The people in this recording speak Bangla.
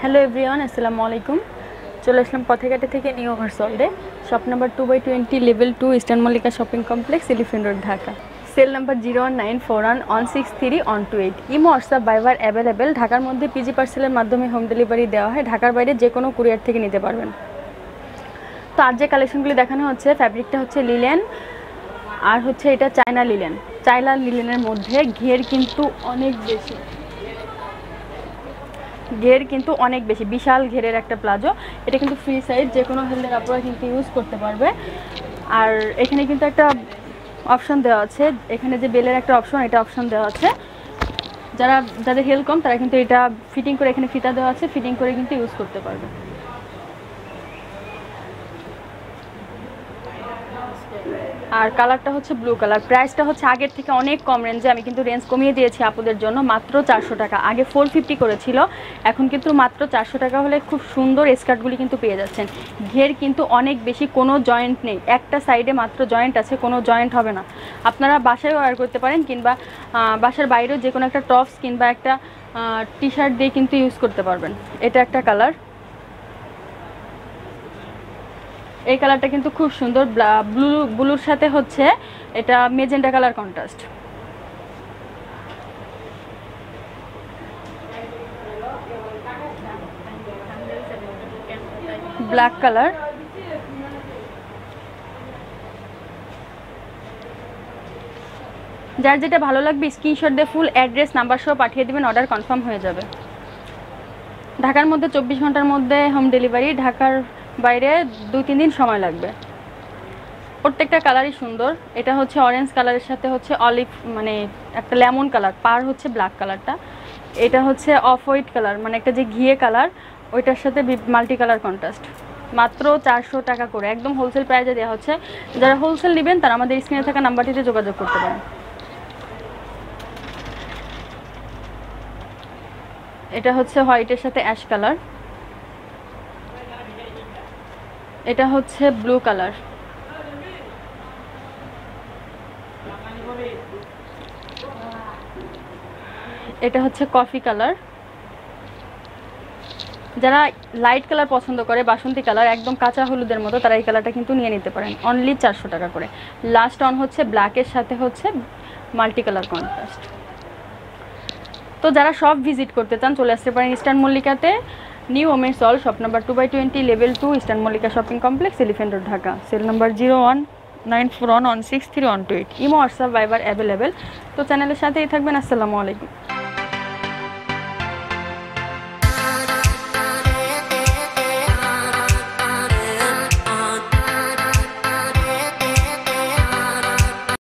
হ্যালো এভরিওয়ান, আসসালামু আলাইকুম। চলে আসলাম পথেঘাটে থেকে নিউ ওভারসোল্ডে, shop number 2/20, level 2, Eastern Mallika shopping complex, Elephant Road, Dhaka. Cell number 01941163128। Imo WhatsApp Viber available. ঢাকার মধ্যে পিজি পার্সেলের মাধ্যমে হোম ডেলিভারি দেওয়া হয়। ঢাকার বাইরে যে কোনো কুরিয়ার থেকে নিতে পারবেন। তো আর যে কালেকশনগুলি দেখানো হচ্ছে, ফ্যাব্রিকটা হচ্ছে লিলেন, আর হচ্ছে এটা চায়না লিলেন। চায়না লিলেনের মধ্যে ঘের কিন্তু অনেক বেশি, বিশাল ঘেরের একটা প্লাজো। এটা কিন্তু ফ্রি সাইজ, যে কোনো হেলথের আপনারা কিন্তু ইউজ করতে পারবে। আর এখানে কিন্তু একটা অপশন দেওয়া আছে, এখানে যে বেলের একটা অপশন, এটা অপশন দেওয়া আছে। যাদের হেল কম তারা কিন্তু এটা ফিটিং করে, এখানে ফিতা দেওয়া আছে, ফিটিং করে কিন্তু ইউজ করতে পারবে। আর কালারটা হচ্ছে ব্লু কালার। প্রাইসটা হচ্ছে আগের থেকে অনেক কম রেঞ্জে, আমি কিন্তু রেঞ্জ কমিয়ে দিয়েছি আপুদের জন্য, মাত্র 400 টাকা। আগে 450 করেছিল, এখন কিন্তু মাত্র 400 টাকা হলে খুব সুন্দর স্কার্টগুলি কিন্তু পেয়ে যাচ্ছেন। ঘের কিন্তু অনেক বেশি, কোনো জয়েন্ট নেই, একটা সাইডে মাত্র জয়েন্ট আছে, কোনো জয়েন্ট হবে না। আপনারা বাসায় ওয়্যার করতে পারেন, কিংবা বাসার বাইরেও যে কোনো একটা টপস কিংবা একটা টি শার্ট দিয়ে কিন্তু ইউজ করতে পারবেন। এটা একটা কালার, এই কালারটা কিন্তু খুব সুন্দর। ব্লুর সাথে হচ্ছে এটা magenta colour contrast. Black colour, যার যেটা ভালো লাগবে স্ক্রিনশট দিয়ে ফুল অ্যাড্রেস নাম্বার সহ পাঠিয়ে দেবেন, অর্ডার কনফার্ম হয়ে যাবে। ঢাকার মধ্যে 24 ঘন্টার মধ্যে হোম ডেলিভারি, ঢাকার বাইরে 2-3 দিন সময় লাগবে। প্রত্যেকটা কালারই সুন্দর। এটা হচ্ছে অরেঞ্জ কালারের সাথে হচ্ছে অলিভ, মানে একটা লেমন কালার, পার হচ্ছে ব্ল্যাক কালারটা। এটা হচ্ছে অফ হোয়াইট কালার, মানে একটা যে ঘিয়ে কালার, ওইটার সাথে মাল্টি কালার কন্ট্রাস্ট। মাত্র 400 টাকা করে, একদম হোলসেল প্রাইসে দেওয়া হচ্ছে। যারা হোলসেল নেবেন তারা আমাদের স্ক্রিনে থাকা নাম্বারটিতে যোগাযোগ করতে পারেন। এটা হচ্ছে হোয়াইটের সাথে অ্যাশ কালার। এটা হচ্ছে ব্লু কালার। এটা হচ্ছে কফি কালার। যারা লাইট কালার পছন্দ করে, বাসন্তী কালার, একদম কাঁচা হলুদের মতো, তারা এই কালারটা কিন্তু নিয়ে নিতে পারেন, অনলি 400 টাকা করে। লাস্ট অন হচ্ছে ব্ল্যাকের সাথে হচ্ছে মাল্টি কালার কন্ট্রাস্ট। তো যারা সব ভিজিট করতে চান চলে আসতে পারেন ইস্টার্ন মল্লিকাতে, নিউ ওমেন্স হল, shop number 2/20, level 2, Eastern Mallika shopping complex, Elephant Road, Dhaka. Cell number 01941163128। Imo WhatsApp Viber available. তো চ্যানেলের সাথেই থাকবেন। আসসালামু আলাইকুম।